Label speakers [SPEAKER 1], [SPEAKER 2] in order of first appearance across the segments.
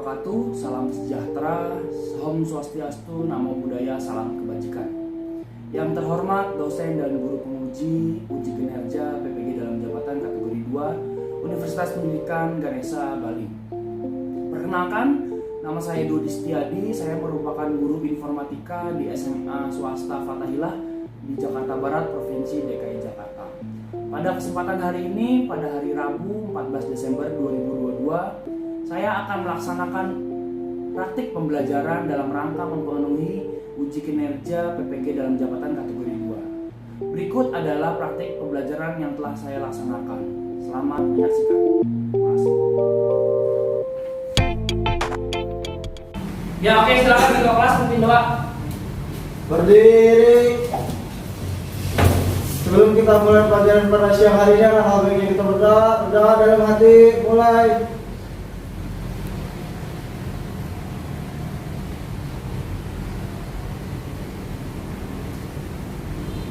[SPEAKER 1] wabarakatuh. Salam sejahtera, Om Swastiastu, Namo Buddhaya, salam kebajikan. Yang terhormat dosen dan guru penguji uji kinerja PPG dalam jabatan kategori 2 Universitas Pendidikan Ganesha Bali. Perkenalkan, nama saya Dodi Setiadi. Saya merupakan guru informatika di SMA Swasta Fathahilah di Jakarta Barat, Provinsi DKI Jakarta. Pada kesempatan hari ini, pada hari Rabu 14 Desember 2022, saya akan melaksanakan praktik pembelajaran dalam rangka memenuhi uji kinerja PPG dalam jabatan kategori 2. Berikut adalah praktik pembelajaran yang telah saya laksanakan. Selamat menyaksikan. Terima kasih. Ya, oke, silakan ketua kelas pimpin doa.
[SPEAKER 2] Berdiri. Sebelum kita mulai pelajaran pada siang hari ini, hal baiknya kita berdoa dalam hati. Mulai.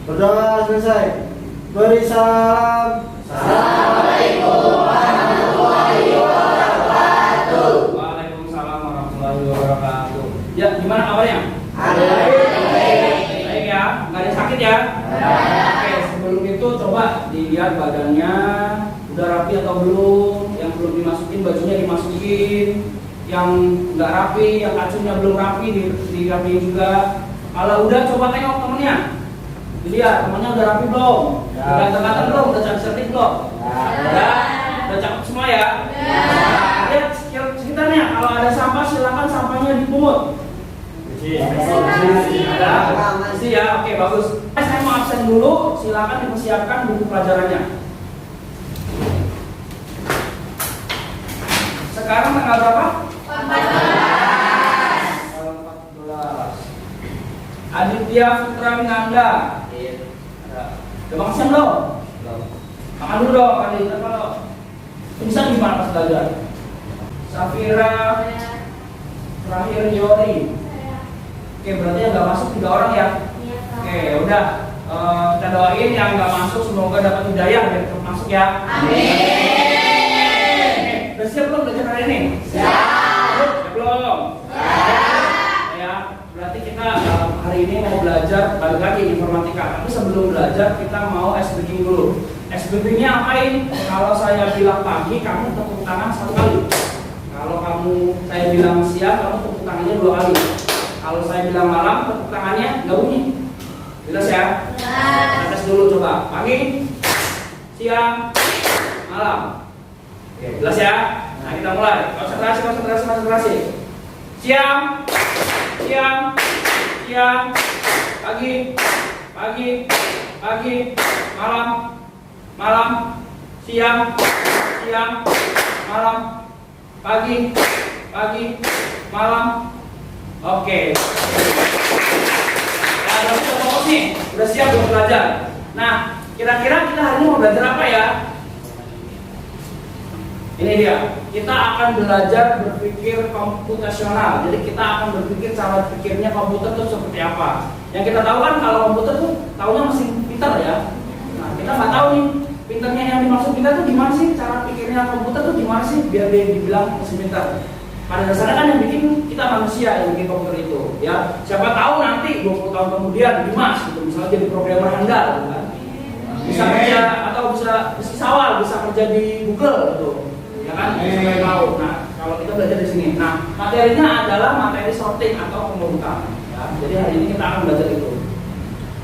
[SPEAKER 2] Berdoa selesai. Beri salam.
[SPEAKER 3] Assalamualaikum warahmatullahi wabarakatuh.
[SPEAKER 1] Waalaikumsalam warahmatullahi wabarakatuh. Ya, gimana kabarnya? Baik ya, nggak ada sakit ya? Oke, sebelum itu coba dilihat badannya udah rapi atau belum. Yang belum dimasukin bajunya dimasukin. Yang nggak rapi, yang acunya belum rapi dirapiin juga. Kalau udah coba tengok temennya. Dilihat temannya udah rapi belum?
[SPEAKER 2] Ya.
[SPEAKER 1] Udah ganteng belum? Udah cantik belum? Ya. Udah cakep semua ya? Lihat sekitarnya, kalau ada sampah silakan sampahnya dipungut. Ada? Isi ya? Oke, bagus. Saya mau absen dulu, silakan dipersiapkan buku pelajarannya. Sekarang tanggal berapa? 14. Aditya Putra Minanda. Udah makan siang belum? Makan dulu dong, kali ini kalau bisa gimana pas belajar? Safira, terakhir Yori. Oke, berarti yang nggak masuk 3 orang ya? Oke, udah. Kita doain yang nggak masuk semoga dapat hidayah biar masuk ya. Amin. Udah siap belum belajar hari ini? Siap belum? Ya, berarti kita hari ini mau belajar balik lagi informatika. Tapi sebelum belajar kita mau ice breaking dulu. Ice breakingnya apain? Kalau saya bilang pagi, kamu tepuk tangan 1 kali. Kalau saya bilang siang, kamu tepuk tangannya 2 kali. Kalau saya bilang malam, tepuk tangannya nggak bunyi. Jelas ya? Kita tes dulu coba. Pagi, siang, malam. Oke, jelas ya? Nah, kita mulai. Konsentrasi. Siang, pagi, malam, siang, malam, pagi, malam. Oke. Ya, udah fokus nih. Udah siap untuk belajar. Nah, kira-kira kita hari ini mau belajar apa ya? Ini dia. Kita akan belajar berpikir komputasional. Jadi kita akan berpikir cara pikirnya komputer itu seperti apa. Yang kita tahu kan kalau komputer tuh taunya mesin pintar ya. Nah, kita nggak tahu nih pintarnya yang dimaksud kita tuh gimana sih, cara pikirnya komputer tuh gimana sih biar dia dibilang mesin pintar. Pada dasarnya kan yang bikin kita manusia yang bikin komputer itu ya. Siapa tahu nanti 20 tahun kemudian Dimas gitu misalnya jadi programmer handal gitu kan. Bisa kerja atau bisa sawal, bisa kerja di Google gitu. Ya kan? Sampai tahu. Nah, kalau kita belajar di sini. Nah, materinya adalah materi sorting atau pemungutan. Ya, jadi hari ini kita akan belajar itu.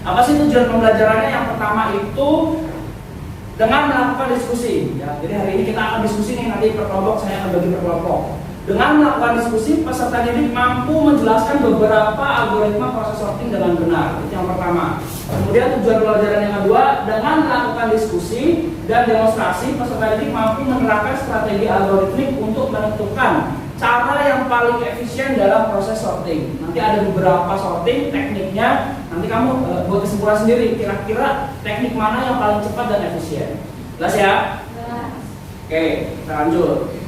[SPEAKER 1] Apa sih tujuan pembelajarannya? Yang pertama itu dengan melakukan diskusi. Ya, jadi hari ini kita akan diskusi nih nanti per kelompok, saya akan bagi per kelompok. Dengan melakukan diskusi, peserta didik mampu menjelaskan beberapa algoritma proses sorting dengan benar. Itu yang pertama. Kemudian tujuan pelajaran yang kedua, dengan melakukan diskusi dan demonstrasi, peserta didik mampu menerapkan strategi algoritmik untuk menentukan cara yang paling efisien dalam proses sorting. Nanti ada beberapa sorting tekniknya. Nanti kamu buat kesimpulan sendiri. Kira-kira teknik mana yang paling cepat dan efisien. Jelas ya? Jelas. Oke, kita lanjut.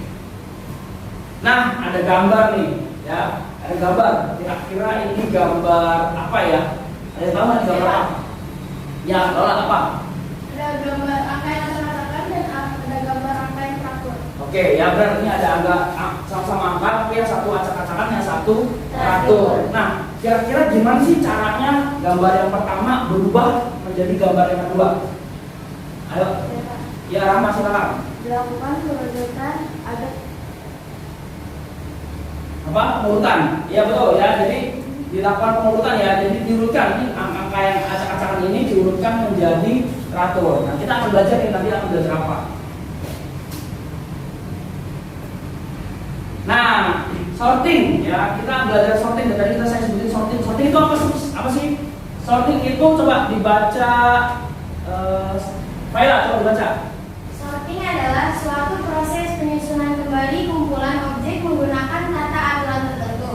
[SPEAKER 1] Nah, ada gambar nih, ya. Ada gambar. Kira-kira ini gambar apa ya? Ada tahu nggak gambar apa? Ya, Lola apa?
[SPEAKER 3] Ada gambar angka yang ada gambar angka yang teratur.
[SPEAKER 1] Oke, ya berarti ini ada angka sama-sama angka, tapi yang satu satu acak-acakan, yang satu teratur. Nah, kira-kira gimana sih caranya gambar yang pertama berubah menjadi gambar yang kedua? Ayo, ya Rahma silakan.
[SPEAKER 3] Dilakukan pengurutan agar
[SPEAKER 1] Apa? Pengurutan. Iya betul ya. Jadi dilakukan pengurutan ya. Jadi diurutkan ini angka yang acak-acakan ini diurutkan menjadi teratur. Nah, kita akan belajar ini nanti akan belajar apa? Nah, sorting ya, kita belajar sorting. Dan tadi saya sebutin sorting. Sorting itu apa sih? Sorting itu coba dibaca, Faila coba dibaca.
[SPEAKER 3] sorting adalah suatu proses penyusunan kembali kumpulan objek menggunakan tata aturan tertentu.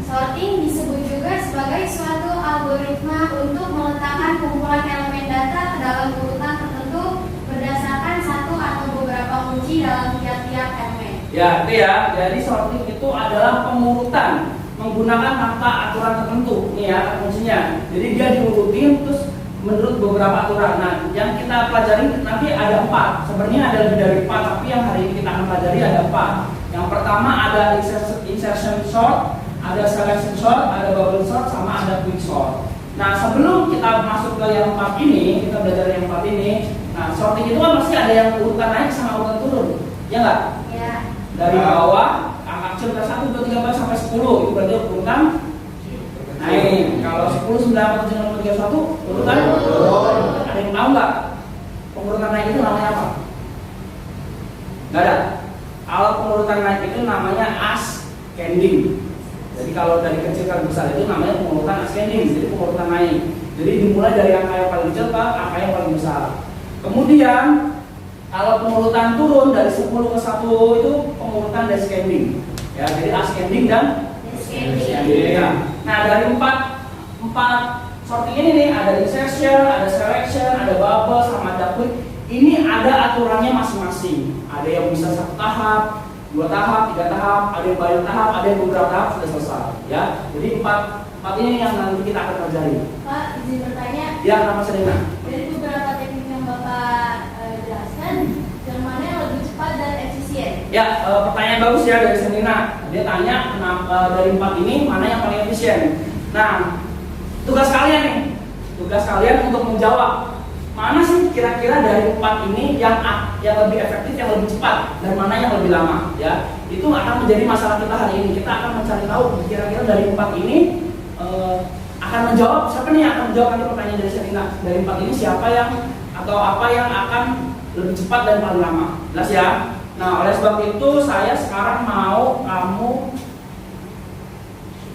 [SPEAKER 3] Sorting disebut juga sebagai suatu algoritma untuk meletakkan kumpulan elemen data ke dalam urutan tertentu berdasarkan satu atau beberapa kunci dalam tiap-tiap elemen.
[SPEAKER 1] Ya, itu ya. Jadi sorting itu adalah pengurutan menggunakan tata aturan tertentu. Ini ya kuncinya. Jadi dia diurutin terus menurut beberapa aturan. Nah, yang kita pelajari nanti ada 4. Sebenarnya ada lebih dari 4, tapi yang hari ini kita akan pelajari ada 4. Yang pertama ada insertion sort, ada selection sort, ada bubble sort, sama ada quick sort. Nah, sebelum kita masuk ke yang 4 ini, kita belajar yang 4 ini. Nah, sorting itu kan pasti ada yang urutan naik sama urutan turun. Ya enggak?
[SPEAKER 3] Ya.
[SPEAKER 1] Dari bawah angka kecil ke 1, 2, 3, 4 sampai 10 itu berarti urutan naik. Kalau 10, 9, 8, 7, 6, 5, 4, 3, 1 urutan turun. Ada yang tahu nggak pengurutan naik itu namanya apa? Nggak ada. Kalau pengurutan naik itu namanya ascending. Jadi kalau dari kecil ke besar itu namanya pengurutan ascending. Jadi pengurutan naik. Jadi dimulai dari angka yang paling kecil ke angka yang paling besar. Kemudian kalau pengurutan turun dari 10 ke 1 itu pengurutan descending. Ya, jadi ascending dan descending. Nah, dari 4 sorting ini nih, ada insertion, ada selection, ada bubble, sama ada quick. Ini ada aturannya masing-masing. Ada yang bisa 1 tahap, 2 tahap, 3 tahap, ada yang banyak tahap, ada yang beberapa tahap sudah selesai. Ya, jadi 4 ini yang nanti kita akan pelajari.
[SPEAKER 3] Pak, izin bertanya.
[SPEAKER 1] Ya, nama Selena.
[SPEAKER 3] Dari beberapa teknik yang Bapak jelaskan, yang mana yang lebih cepat dan efisien?
[SPEAKER 1] Ya, pertanyaan bagus ya dari Selena. Dia tanya kenapa dari 4 ini mana yang paling efisien. Nah, tugas kalian nih, tugas kalian untuk menjawab mana sih kira-kira dari 4 ini yang lebih efektif, yang lebih cepat, dan mana yang lebih lama. Ya, itu akan menjadi masalah kita hari ini. Kita akan mencari tahu kira-kira dari 4 ini akan menjawab siapa nih yang akan menjawab nanti pertanyaan dari Selena. Dari 4 ini siapa yang atau apa yang akan lebih cepat dan paling lama. Jelas ya? Nah, oleh sebab itu saya sekarang mau kamu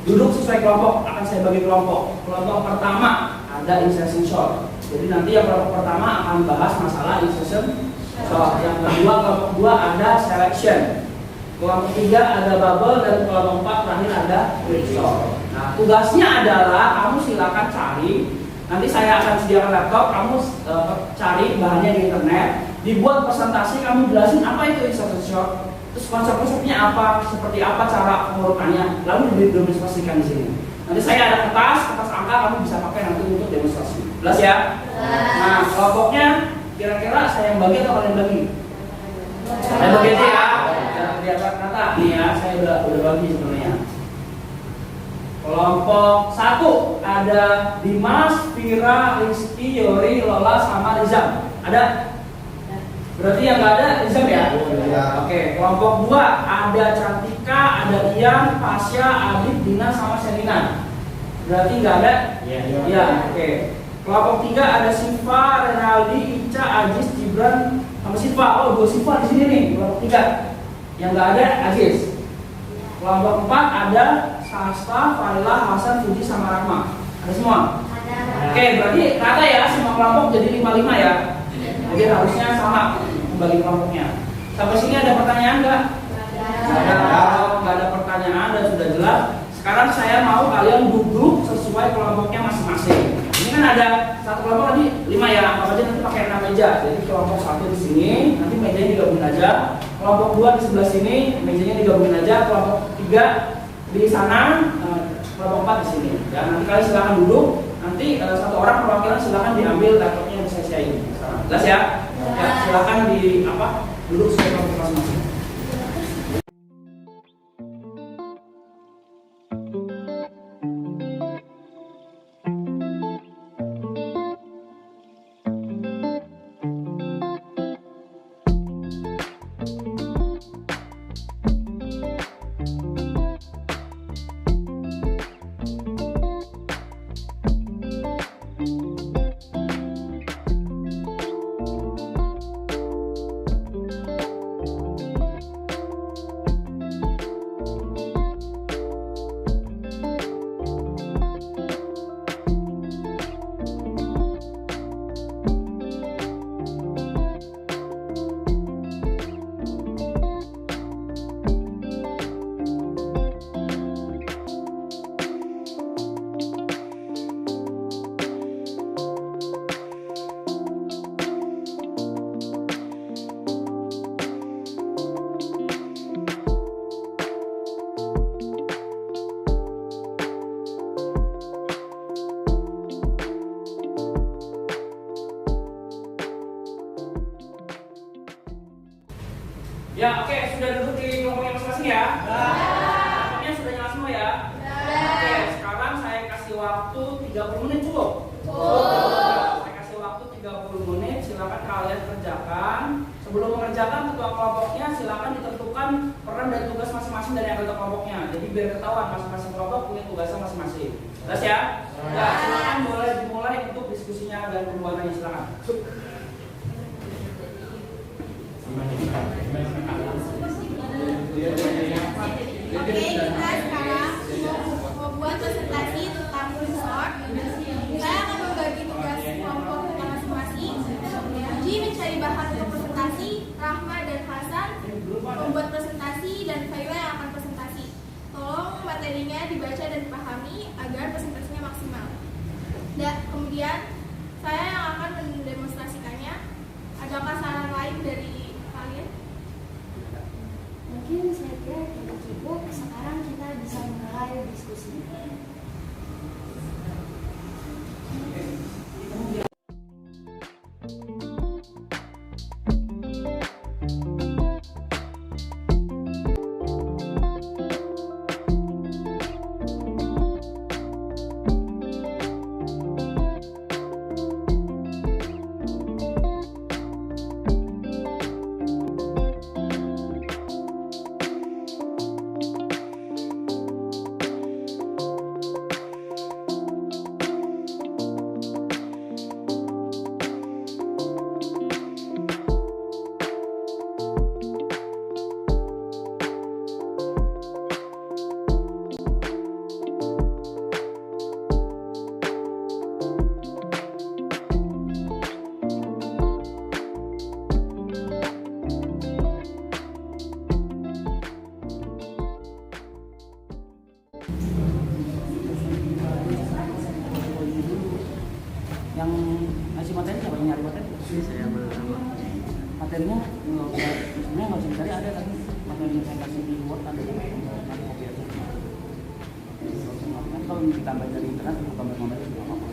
[SPEAKER 1] duduk sesuai kelompok. Akan saya bagi kelompok. Kelompok pertama ada insertion sort. Jadi nanti yang kelompok pertama akan bahas masalah insertion sort. Yang kedua, kelompok 2 ada selection. Kelompok 3 ada bubble, dan kelompok 4 terakhir ada quick sort. Nah, tugasnya adalah kamu silakan cari. Nanti saya akan sediakan laptop, kamu cari bahannya di internet, dibuat presentasi, kamu jelasin apa itu insertion sort, terus konsep-konsepnya apa, seperti apa cara pengurutannya, lalu didemonstrasikan di sini. Nanti saya ada kertas angka, kamu bisa pakai nanti untuk demonstrasi. Jelas ya? Nah, kelompoknya kira-kira saya yang bagi atau kalian bagi? Saya bagi aja ya. Jangan kelihatan kata. Nih ya, saya udah bagi sebenarnya. Kelompok 1 ada Dimas, Vira, Rizky, Yori, Lola, sama Rizam. Ada? Berarti yang nggak ada Rizam ya?
[SPEAKER 2] Ya.
[SPEAKER 1] Oke. Kelompok 2 ada Cantika, ada Ian, Pasya, Adit, Dina, sama Selina. Berarti nggak ada? Iya. Oke. Kelompok 3 ada Siva, Renaldi, Ica, Ajis, Gibran, sama Siva. Oh, 2 Siva di sini nih. Kelompok 3. Yang nggak ada Ajis. Kelompok 4 ada Sasta, Faila, Hasan, Fuji, sama Rahma. Ada semua?
[SPEAKER 3] Ada.
[SPEAKER 1] Oke, berarti rata ya, semua kelompok jadi 5-5 ya. Jadi harusnya sama membagi kelompoknya. Sampai sini ada pertanyaan nggak?
[SPEAKER 3] Ada.
[SPEAKER 1] Kalau nggak ada pertanyaan dan sudah jelas, sekarang saya mau kalian duduk sesuai kelompoknya masing-masing. Ini kan ada satu kelompok tadi 5 ya, anggap aja nanti pakai 6 meja. Jadi kelompok 1 di sini, nanti mejanya digabungin aja. Kelompok 2 di sebelah sini, mejanya digabungin aja. Kelompok 3 di sana, kelompok 4 di sini. Ya, nanti kalian silakan duduk. Nanti satu orang perwakilan silakan diambil laptopnya yang saya share ini. Jelas ya? Ya, silakan duduk sesuai kelompok masing-masing. Ya, oke, sudah duduk di kelompoknya masing-masing ya? Kelompoknya sudah nyala semua ya? Oke, sekarang saya kasih waktu 30 menit cukup? Saya kasih waktu 30 menit, silakan kalian kerjakan. Sebelum mengerjakan, ketua kelompoknya silakan ditentukan peran dan tugas masing-masing dari anggota kelompoknya. Jadi biar ketahuan masing-masing kelompok punya tugasnya masing-masing. Jelas ya? Ya, silakan boleh dimulai untuk diskusinya dan pembuatannya, silakan.
[SPEAKER 4] Oke, kita sekarang mau buat presentasi tentang resort. Saya akan membagi tugas kelompok kita masing-masing. Uji mencari bahan untuk presentasi, Rahma dan Hasan membuat presentasi, dan Faila yang akan presentasi. Tolong materinya dibaca dan dipahami agar presentasinya maksimal. Dan kemudian saya yang akan mendemonstrasikannya. Adakah saran lain dari kalian?
[SPEAKER 3] Mungkin saya kira kita cukup. Sekarang kita bisa mulai diskusi.
[SPEAKER 1] Yang ngasih materi siapa yang nyari materi?
[SPEAKER 5] Saya bersama.
[SPEAKER 1] Materinya sebenarnya nggak usah dicari, ada tapi materi yang saya kasih di Word ada di copy aja. Kan kalau ditambah dari internet bukan materi juga apa-apa.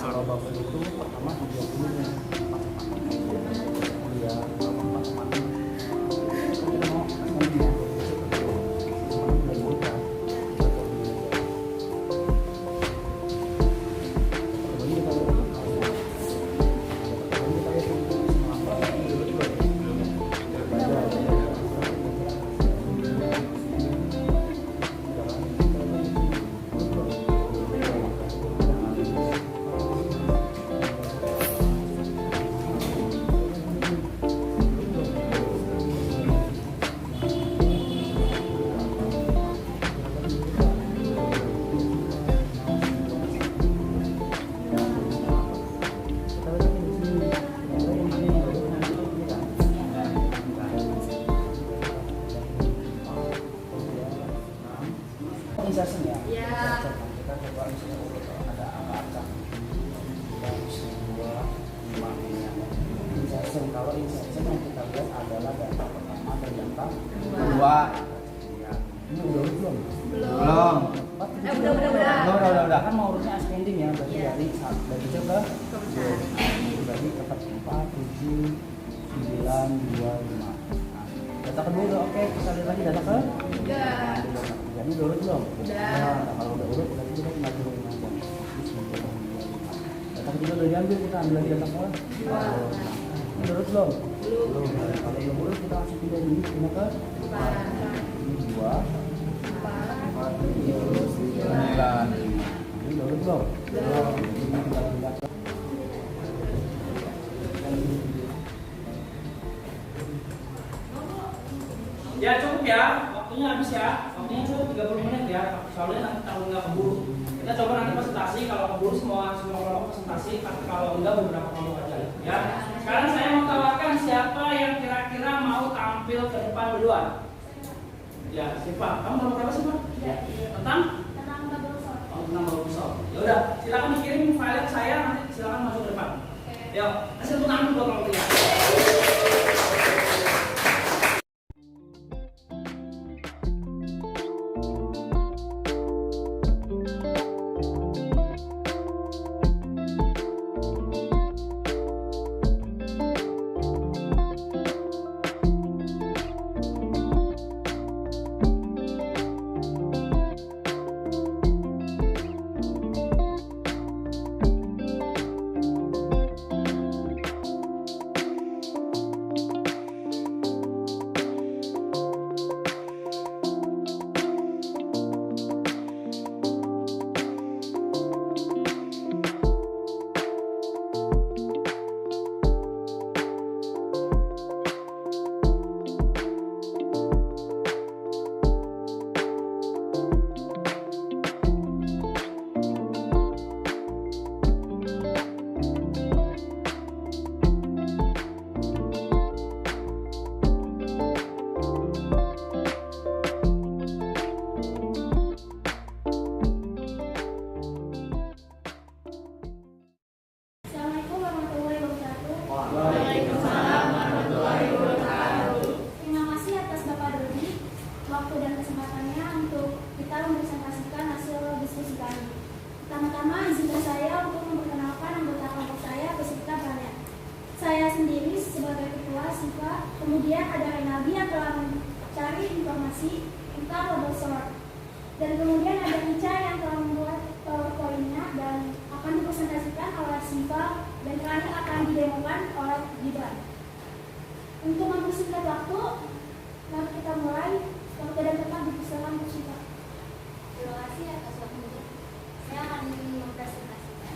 [SPEAKER 5] Kalau bapak itu pertama 30 nya kuliah
[SPEAKER 1] Organisasi ya?
[SPEAKER 4] Ya.
[SPEAKER 1] Kita coba misalnya ada angka-angka 2, 5 insertion. Kalau insertion yang kita lihat adalah data pertama terdampak 2. Ya. Ini udah belum?
[SPEAKER 4] Belum.
[SPEAKER 1] Udah. Kan mau urutnya ascending ya, berarti dari coba berarti tempat 4, 7, 9, 2, 5. Data kedua udah oke, kita lihat lagi data ke?
[SPEAKER 4] Udah.
[SPEAKER 1] Jadi udah urut belum?
[SPEAKER 4] Udah.
[SPEAKER 1] Nah, kalau udah urut berarti kita tinggal turunin aja. Data ketiga udah diambil, kita ambil lagi data ke? Ini udah urut belum? Belum. Kalau belum urut kita langsung pindah ini ke? Ini 2, 4, 7, 9. Ini udah urut belum? Belum. Ini tinggal pindah ke? Ya cukup ya, waktunya habis ya. Waktunya cukup 30 menit ya. Soalnya nanti kalau nggak keburu, kita coba nanti presentasi. Kalau keburu semua kelompok presentasi, tapi kalau enggak beberapa kelompok aja ya. Sekarang saya mau tawarkan siapa yang kira-kira mau tampil ke depan duluan. Ya, Siva, kamu mau apa sih, Pak? Tentang
[SPEAKER 3] bubble sort.
[SPEAKER 1] oh, tentang bubble sort. Ya udah, silakan dikirim file saya, nanti silakan masuk ke depan. Yuk, kasih tepuk tangan buat kelompok 3.
[SPEAKER 3] Assalamualaikum warahmatullahi wabarakatuh.
[SPEAKER 2] Waalaikumsalam
[SPEAKER 3] warahmatullahi wabarakatuh. Terima kasih atas Bapak Dodi waktu dan kesempatannya untuk kita mempresentasikan hasil diskusi kami. Pertama-tama izinkan saya untuk memperkenalkan anggota kelompok saya beserta banyak. Saya sendiri sebagai ketua Siva, kemudian ada Renaldi yang telah mencari informasi tentang bubble sort. Dan kemudian ada Ica yang telah membuat PowerPoint-nya dan akan dipresentasikan oleh Siva dan terakhir akan didemokan oleh Gibran. Untuk mempersingkat waktu, mari kita mulai. Waktu dan tempat dipersilakan untuk Siva.
[SPEAKER 6] Terima kasih atas waktunya. Saya akan mempresentasikan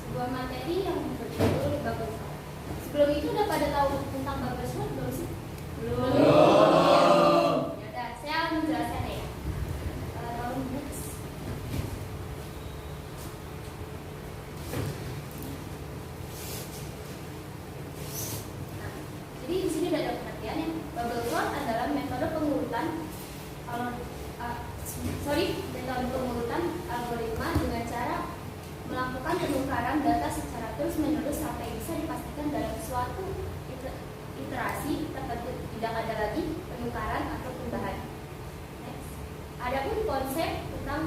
[SPEAKER 6] sebuah materi yang berjudul bubble sort. Sebelum itu udah pada tahu tentang bubble sort belum sih? Belum. Ya udah, saya akan menjelaskan ya. Books. Nah, jadi di sini udah ada pengertiannya. Bubble sort adalah metode pengurutan metode pengurutan algoritma dengan cara melakukan penukaran data secara terus-menerus sampai bisa dipastikan dalam suatu iterasi tertentu tidak ada lagi penukaran atau perubahan. Next. Adapun konsep tentang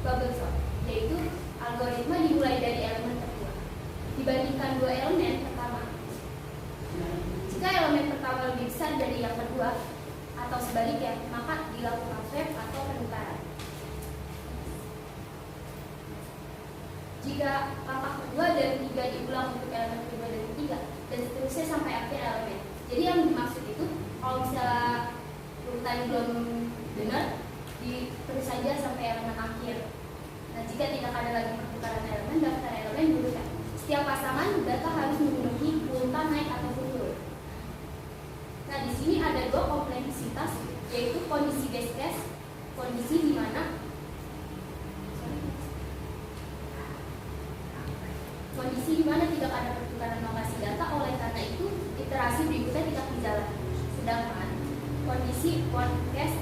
[SPEAKER 6] bubble sort, yaitu algoritma dimulai dari elemen tertua dibandingkan dua elemen pertama. Jika elemen pertama lebih besar dari yang kedua atau sebaliknya, maka dilakukan swap atau penukaran. Jika langkah kedua dan ketiga diulang untuk elemen kedua dan ketiga, dan seterusnya sampai akhir elemen. Jadi yang dimaksud itu, kalau misalnya urutan belum benar, terus saja sampai elemen akhir. Nah, jika tidak ada lagi pertukaran elemen, daftar elemen diurutkan. Setiap pasangan data harus memenuhi urutan naik ataupun turun. Nah, di sini ada dua kompleksitas, yaitu kondisi base case, kondisi di mana tidak ada pertukaran lokasi data, oleh karena itu iterasi berikutnya tidak berjalan. Sedangkan kondisi worst case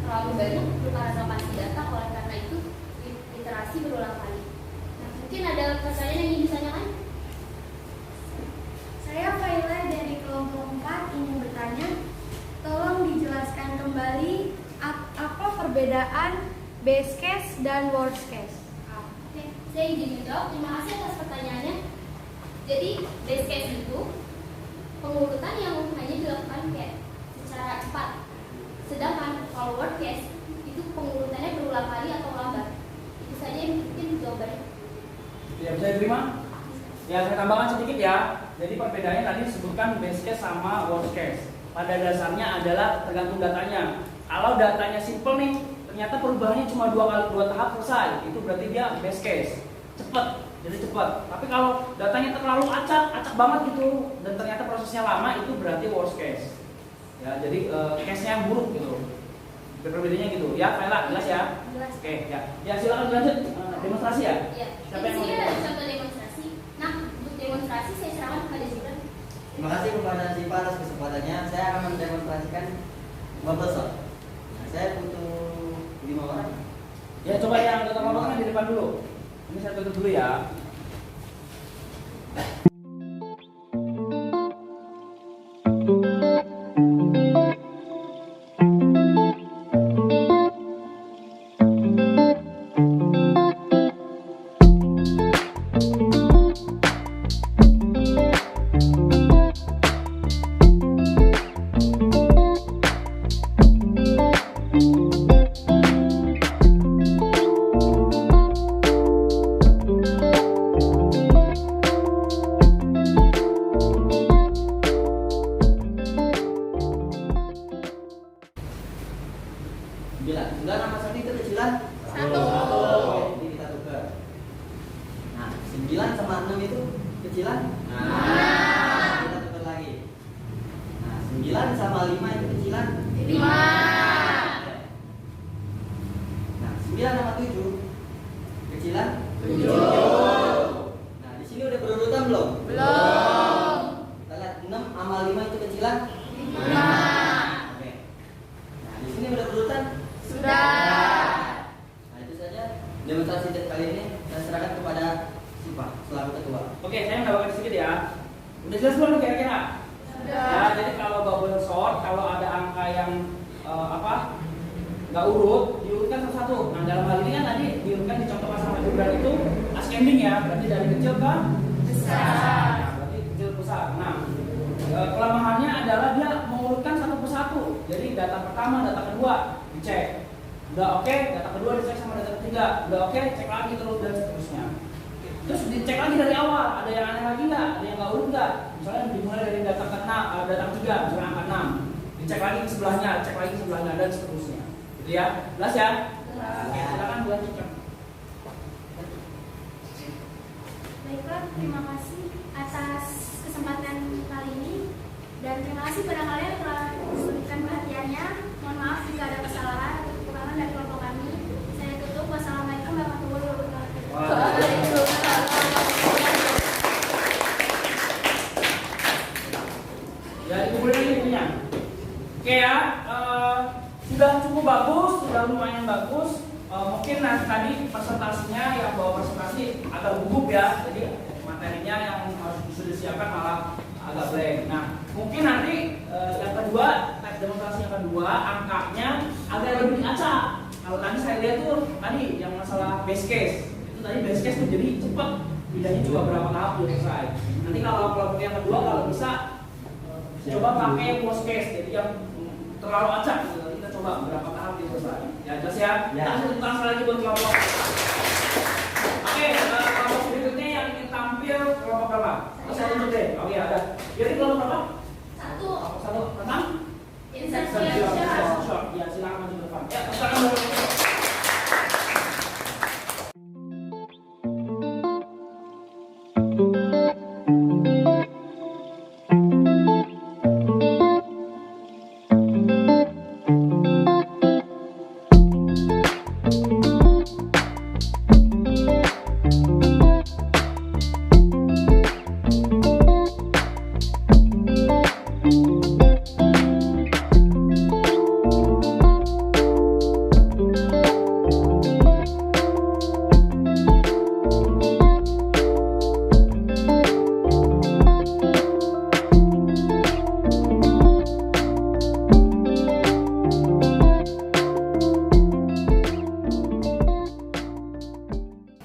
[SPEAKER 6] terlalu banyak pertukaran lokasi data, oleh karena itu iterasi berulang kali. Nah, mungkin ada pertanyaan yang ingin ditanyakan?
[SPEAKER 3] Saya Faila dari kelompok 4 ingin bertanya, tolong dijelaskan kembali apa perbedaan base case dan worst case.
[SPEAKER 6] Oke, saya izin menjawab. Terima kasih atas pertanyaannya. Jadi base case itu pengurutan yang hanya dilakukan kayak secara cepat. Sedangkan kalau worst case itu pengurutannya berulang kali atau lambat. Itu saja yang mungkin jawabannya.
[SPEAKER 1] Ya, bisa diterima? Ya, saya tambahkan sedikit ya. Jadi perbedaannya tadi disebutkan base case sama worst case. Pada dasarnya adalah tergantung datanya. Kalau datanya simple nih, ternyata perubahannya cuma dua tahap selesai. Itu berarti dia base case, cepat, jadi cepat. Tapi kalau datanya terlalu acak banget gitu, dan ternyata prosesnya lama, itu berarti worst case. Ya, jadi case-nya yang buruk gitu. Perbedaannya gitu. Ya, Kaila, jelas ya?
[SPEAKER 6] Jelas.
[SPEAKER 1] Oke, ya. Ya, silakan lanjut demonstrasi ya.
[SPEAKER 6] Ya.
[SPEAKER 1] Siapa
[SPEAKER 6] Di
[SPEAKER 1] yang mau
[SPEAKER 6] sini ada
[SPEAKER 1] demonstrasi?
[SPEAKER 6] contoh demonstrasi. Nah, untuk demonstrasi saya serahkan kepada Zibran.
[SPEAKER 7] Terima kasih kepada Siva atas kesempatannya. Saya akan mendemonstrasikan bubble shot. Nah, saya butuh 5 orang.
[SPEAKER 1] Ya, coba yang anggota kelompoknya di depan dulu. Ini saya tutup dulu ya.
[SPEAKER 7] Sembilan sama 1 itu kecilan?
[SPEAKER 4] 1.
[SPEAKER 7] Oke, jadi kita tukar. Nah, 9 sama 6 itu kecilan? Nah, kita tukar lagi. Nah, 9 sama 5 itu kecilan?
[SPEAKER 4] 5.
[SPEAKER 7] Nah, 9 sama 7 kecilan?
[SPEAKER 4] 7.
[SPEAKER 7] Nah, di sini udah berurutan belum?
[SPEAKER 4] Belum.
[SPEAKER 7] Kita lihat 6 sama 5 itu kecilan?
[SPEAKER 4] 5.
[SPEAKER 7] Oke. Nah, di sini udah berurutan?
[SPEAKER 4] Sudah.
[SPEAKER 7] Nah, itu saja demonstrasi kali ini. Saya serahkan kepada Siva selaku ketua.
[SPEAKER 1] Oke, saya menambahkan sedikit ya. Udah jelas belum kira-kira?
[SPEAKER 4] Sudah.
[SPEAKER 1] Ya, jadi kalau bubble sort, kalau ada angka yang nggak urut, diurutkan satu-satu. Nah, dalam hal ini kan tadi diurutkan di contoh pasangan Gibran itu ascending ya, berarti dari kecil ke besar. Nah, berarti kecil ke besar. Nah, kelemahannya adalah dia mengurutkan satu persatu. Jadi data pertama, data kedua dicek. Udah oke, data kedua dicek sama data ketiga. Udah oke, cek lagi terus dan seterusnya. Terus dicek lagi dari awal, ada yang aneh lagi nggak? Ada yang nggak urut nggak? Misalnya dimulai dari data ke-6, data ketiga, misalnya angka 6. Dicek lagi ke sebelahnya, cek lagi ke sebelahnya dan seterusnya. Gitu ya, jelas ya? Oke, silakan dilanjutkan.
[SPEAKER 3] Baiklah, terima kasih atas kesempatan kali ini dan terima kasih pada kalian yang telah memberikan perhatiannya. Mohon maaf jika ada kesalahan atau kekurangan dari kelompok kami. Saya tutup. Wassalamualaikum warahmatullahi wabarakatuh.
[SPEAKER 1] Ya, dikumpulin lagi ininya. Oke ya, sudah cukup bagus, sudah lumayan bagus. Mungkin tadi presentasinya yang bawa presentasi agak gugup ya, jadi materinya yang harus sudah disiapkan malah agak blank. Nah, mungkin nanti yang kedua, tes demonstrasi yang kedua, angkanya agak lebih acak. Kalau tadi saya lihat tuh tadi yang masalah base case, itu tadi base case tuh jadi cepat, pindahnya juga berapa tahap belum selesai. Nanti kalau kelompok yang kedua kalau bisa coba pakai worst case, jadi yang terlalu acak gitu. Kita coba berapa tahap dia selesai. Ya jelas ya.
[SPEAKER 7] Ya.
[SPEAKER 1] Kita tepuk tangan sekali lagi buat kelompok. Oke, kelompok berikutnya yang ingin tampil kelompok berapa? Saya tunjuk deh. Oke, ada. Jadi kelompok berapa?
[SPEAKER 3] Satu.
[SPEAKER 1] Kelompok satu tentang
[SPEAKER 3] Inception.
[SPEAKER 1] short. Ya, silakan maju ke depan. Ya, silakan maju ke depan.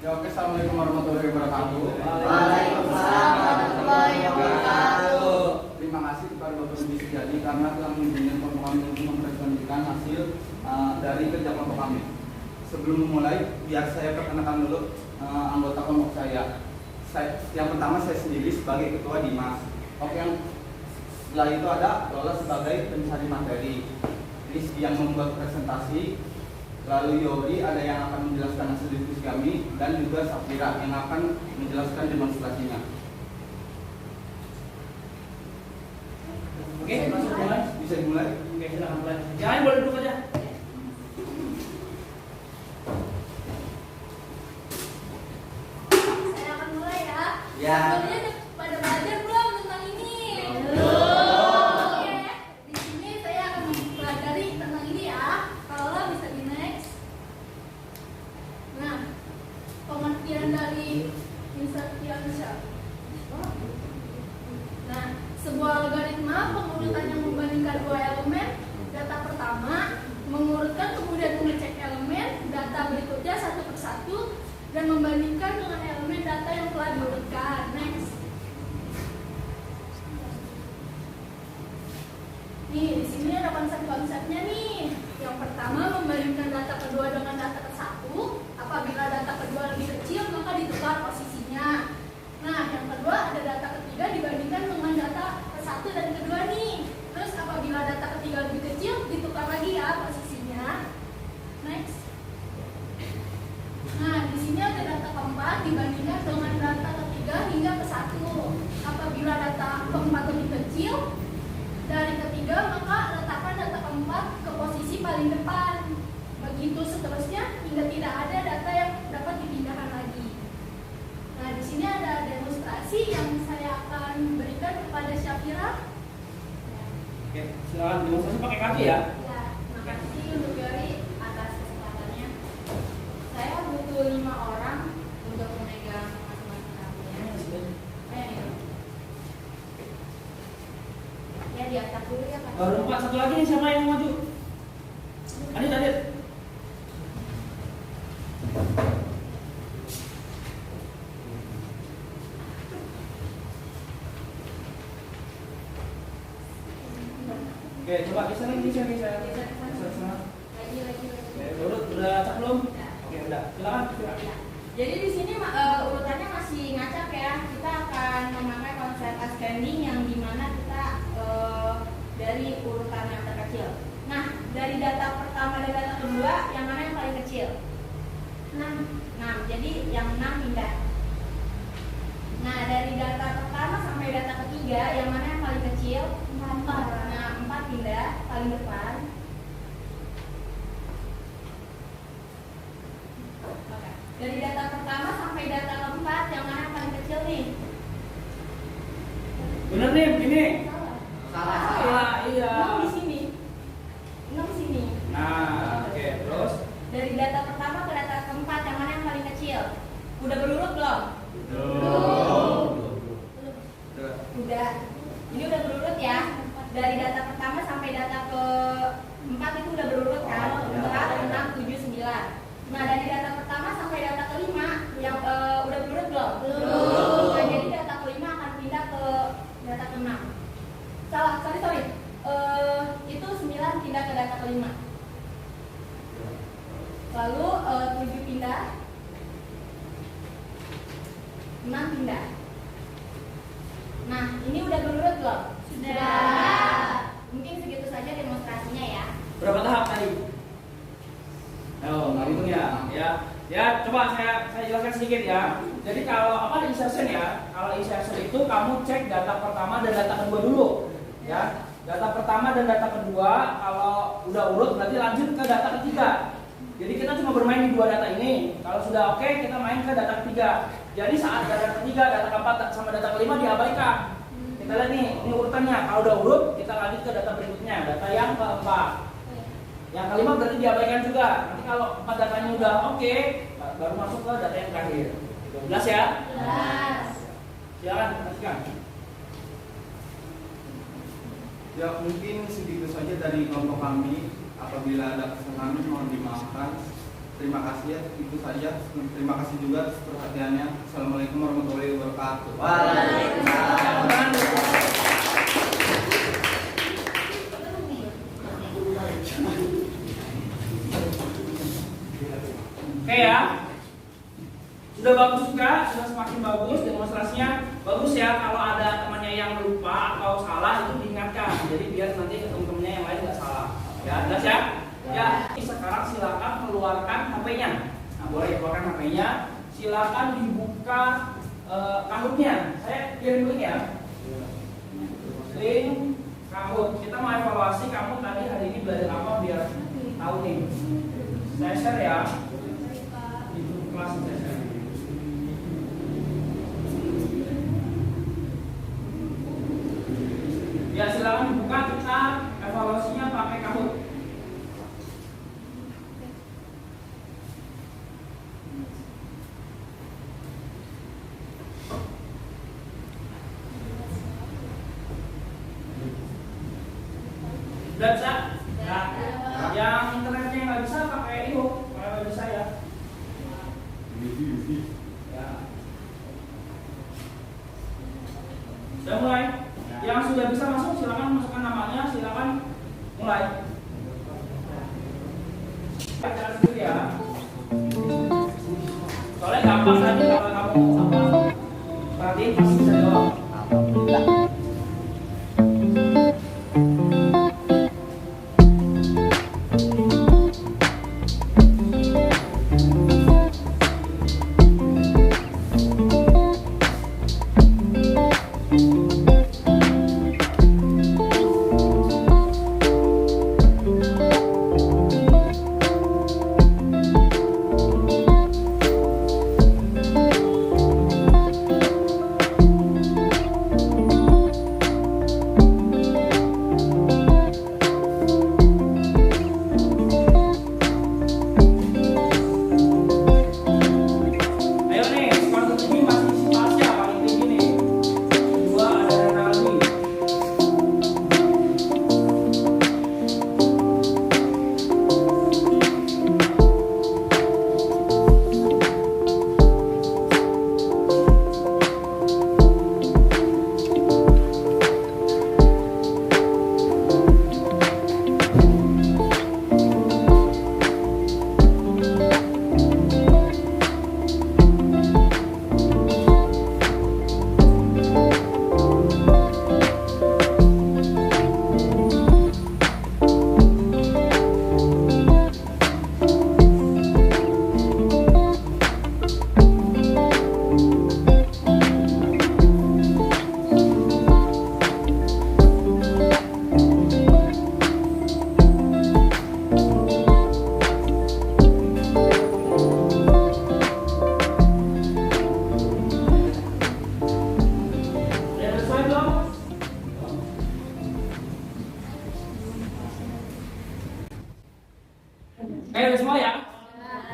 [SPEAKER 5] Ya, oke, assalamualaikum warahmatullahi wabarakatuh.
[SPEAKER 7] Waalaikumsalam warahmatullahi wabarakatuh.
[SPEAKER 5] Terima kasih kepada Bapak Budi Setiadi karena telah mengizinkan kelompok kami untuk mempresentasikan hasil dari kerja kelompok kami. Sebelum memulai, biar saya perkenalkan dulu anggota kelompok saya. Yang pertama saya sendiri sebagai ketua Dimas. Oke, yang setelah itu ada Lola sebagai pencari materi. Rizky yang membuat presentasi. Lalu Yori ada yang akan menjelaskan hasil diskusi kami dan juga Safira yang akan menjelaskan demonstrasinya.
[SPEAKER 1] Oke, langsung mulai.
[SPEAKER 5] Bisa bisa dimulai?
[SPEAKER 1] Oke, silakan mulai. Jangan boleh duduk aja.
[SPEAKER 4] Saya akan mulai ya.
[SPEAKER 7] Ya.
[SPEAKER 4] Sebelumnya pada belajar belum tentang ini? Oke. Di sini saya akan mempelajari tentang ini ya. Kalau bisa di next. Nah, pengertian dari insertion. Nah, sebuah algoritma pengurutan yang membandingkan dua elemen. Data pertama mengurutkan kemudian mengecek elemen data berikutnya satu persatu dan membandingkan dengan elemen data yang telah diurutkan. Next. Nih, di sini ada konsep-konsepnya nih. Yang pertama membandingkan data kedua dengan data kesatu. Apabila data kedua lebih kecil maka ditukar posisinya. Nah, yang kedua ada data ketiga dibandingkan dengan data kesatu dan kedua nih. Terus apabila data ketiga lebih kecil ditukar lagi ya posisinya. Next. Nah, di sini ada data keempat dibandingkan dengan data ketiga hingga ke satu. Apabila data keempat lebih kecil dari ketiga, maka letakkan data keempat ke posisi paling depan. Begitu seterusnya hingga tidak ada data yang dapat dipindahkan lagi. Nah, di sini ada demonstrasi yang saya akan berikan kepada Syafira.
[SPEAKER 1] Oke, silakan demonstrasi pakai kaki ya.
[SPEAKER 6] Ya, makasih untuk Gary atas kesempatannya. Saya butuh 5 orang untuk memegang masing-masing kartunya. Ya, diangkat dulu ya Pak.
[SPEAKER 1] Baru 4, satu lagi nih, siapa yang maju? Adit. Oke, coba geser lagi.
[SPEAKER 6] Lagi.
[SPEAKER 1] Oke, udah cak belum? Oke, udah. Silakan.
[SPEAKER 6] Ya. Jadi di sini urutannya masih ngacak ya. Kita akan memakai konsep ascending yang dimana kita dari urutan yang terkecil. Nah, dari data pertama dan data kedua, yang mana yang paling kecil? 6. Jadi yang 6 pindah. Nah, dari data pertama sampai data ketiga, yang mana yang paling kecil? 4. Nah, 4 pindah paling depan. Oke. Dari data pertama sampai data keempat, yang mana yang paling kecil nih?
[SPEAKER 1] Bener nih, ini.
[SPEAKER 6] Salah.
[SPEAKER 1] Iya.
[SPEAKER 6] 6 di sini. 6 di sini.
[SPEAKER 1] Nah, oke, terus
[SPEAKER 6] Dari data pertama ke data keempat, yang mana yang paling kecil? Udah berurut belum? Udah. Ini udah berurut ya. Dari data pertama sampai data keempat itu udah berurut kan? 4, 6, 7, 9. Nah, dari data pertama sampai data kelima yang udah berurut belum? Belum. Nah, jadi data kelima akan pindah ke data keenam. Sorry. Itu 9 pindah ke data kelima. Lalu 7 pindah, 6 pindah. Nah, ini udah berurut belum? Sudah. Mungkin segitu saja demonstrasinya ya.
[SPEAKER 1] berapa tahap tadi? Oh, nggak hitung ya. Ya, coba saya jelaskan sedikit ya. Jadi kalau insertion ya, kalau insertion itu kamu cek data pertama dan data kedua dulu, ya. Data pertama dan data kedua kalau udah urut berarti lanjut ke data ketiga. Jadi kita cuma bermain di dua data ini. Kalau sudah oke, kita main ke data ketiga. Jadi saat data ketiga, data keempat sama data kelima diabaikan. Kita lihat nih, ini urutannya. Kalau udah urut, kita lanjut ke data berikutnya, data yang keempat. Yang kelima berarti diabaikan juga. Nanti kalau 4 datanya udah oke, baru masuk ke data yang terakhir. Jelas ya?
[SPEAKER 6] Jelas.
[SPEAKER 1] Silakan, lanjutkan.
[SPEAKER 5] Ya, mungkin segitu saja dari kelompok kami. Apabila ada kesalahan mohon dimaafkan. Terima kasih ya, itu saja. Terima kasih juga perhatiannya. Assalamualaikum warahmatullahi wabarakatuh.
[SPEAKER 7] Waalaikumsalam.
[SPEAKER 1] Oke ya. Sudah bagus juga, sudah semakin bagus demonstrasinya. Bagus ya, kalau ada temannya yang lupa atau salah itu diingatkan. Jadi biar nanti teman-temannya yang lain nggak salah. Ya, jelas ya? Ya, sekarang silakan keluarkan HP-nya. Nah, boleh keluarkan HP-nya. Silakan dibuka kahootnya. Saya kirim link ya. Link Kamu, kita mau evaluasi kamu tadi hari ini belajar apa biar tahu nih. Saya share ya. Di grup kelas saya share. Ya silakan dibuka, kita evaluasinya pakai kamu. Udah bisa? Ya. Yang internetnya nggak bisa pakai itu, pakai website saya. Ya. Sudah mulai? Yang sudah bisa masuk silakan masukkan namanya, silakan mulai. Baca sendiri ya. Soalnya gampang tadi kalau kamu apa perhatiin pasti bisa jawab.
[SPEAKER 7] Alhamdulillah.
[SPEAKER 1] Ayo nih, skor tertinggi masih si Tasya paling tinggi nih. Kedua ada Renaldi. Udah sesuai belum? Udah semua ya?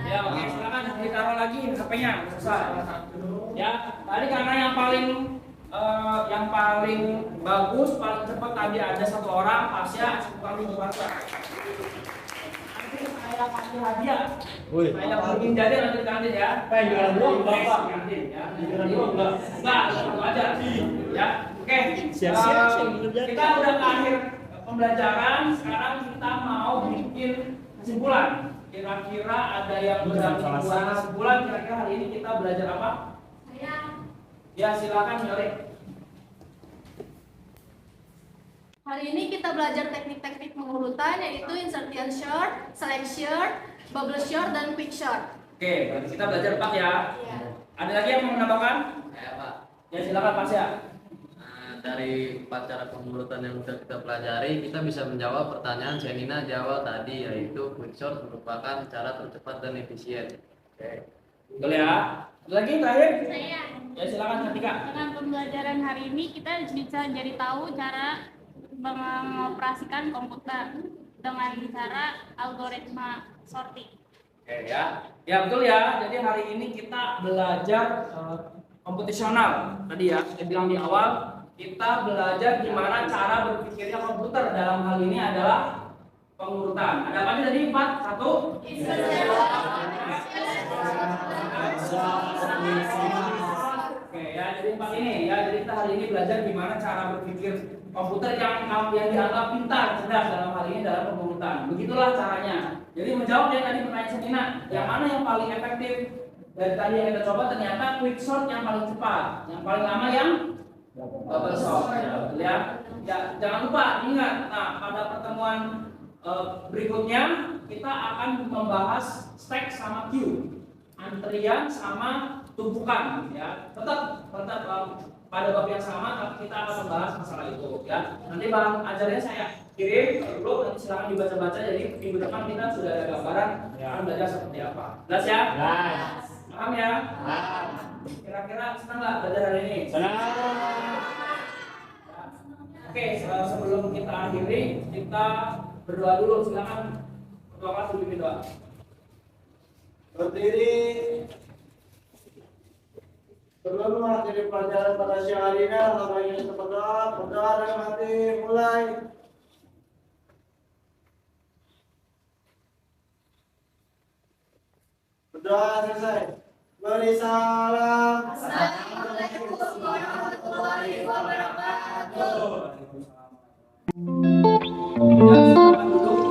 [SPEAKER 1] Ya oke, silakan ditaruh lagi HP-nya, selesai. Ya, tadi karena yang paling bagus, paling cepat tadi ada satu orang, Tasya, bukan di Tasya. Nanti saya kasih hadiah. Saya bikin jadi nanti kantin ya.
[SPEAKER 2] jualan dulu, Bapak.
[SPEAKER 1] Kantin ya. Enggak, satu aja. Ya, oke.
[SPEAKER 2] Siap-siap,
[SPEAKER 1] Kita udah ke akhir pembelajaran. Sekarang kita mau bikin kesimpulan. Kira-kira ada yang berani buat kesimpulan? Kira-kira hari ini kita belajar apa?
[SPEAKER 3] Saya.
[SPEAKER 1] Ya, silakan Yori.
[SPEAKER 4] Hari ini kita belajar teknik-teknik pengurutan yaitu insertion short, select short, bubble short, dan quick short.
[SPEAKER 1] Oke, berarti kita belajar 4 ya.
[SPEAKER 3] Iya.
[SPEAKER 1] Ada lagi yang mau menambahkan?
[SPEAKER 8] Saya Pak,
[SPEAKER 1] Ya, silakan Pak ya.
[SPEAKER 8] dari 4 cara pengurutan yang sudah kita pelajari, kita bisa menjawab pertanyaan Senina jawab tadi, yaitu quick short merupakan cara tercepat dan efisien.
[SPEAKER 1] Oke. Betul ya. Ada lagi terakhir?
[SPEAKER 6] Saya.
[SPEAKER 1] Ya, silakan Cantika.
[SPEAKER 6] Dengan pembelajaran hari ini kita bisa jadi tahu cara mengoperasikan komputer dengan cara algoritma sorting.
[SPEAKER 1] Oke ya. Ya betul ya. Jadi hari ini kita belajar komputasional. Tadi ya, saya bilang di awal, kita belajar gimana cara berpikirnya komputer. Dalam hal ini adalah pengurutan. Ada apa aja tadi? 4, 1. Oke ya, jadi 4 ini ya. Jadi kita hari ini belajar gimana cara berpikir komputer yang dianggap pintar, cerdas dalam hal ini dalam pengurutan. Begitulah caranya. Jadi menjawab ya tadi pertanyaan Senina, yang mana yang paling efektif? Dari tadi yang kita coba ternyata quick short yang paling cepat, yang paling lama yang bubble short. Ya, ya jangan lupa ingat. Nah, pada pertemuan berikutnya kita akan membahas stack sama queue, antrian sama tumpukan. Ya, tetap pada bab yang sama, tapi kita akan membahas masalah itu ya. Nanti bahan ajarnya saya kirim dulu, nanti silakan dibaca-baca. Jadi minggu depan kita sudah ada gambaran akan belajar seperti apa. Jelas ya? Paham ya? Kira-kira senang nggak belajar hari ini? Oke, sebelum kita akhiri, kita berdoa dulu. Silakan ketua kelas pimpin doa.
[SPEAKER 2] Berdiri. Sebelum mengakhiri pelajaran pada siang hari ini, alhamdulillah ingin berdoa dalam hati, mulai. Berdoa selesai. Beri salam.
[SPEAKER 3] Assalamualaikum warahmatullahi wabarakatuh.
[SPEAKER 1] Ya, silakan duduk.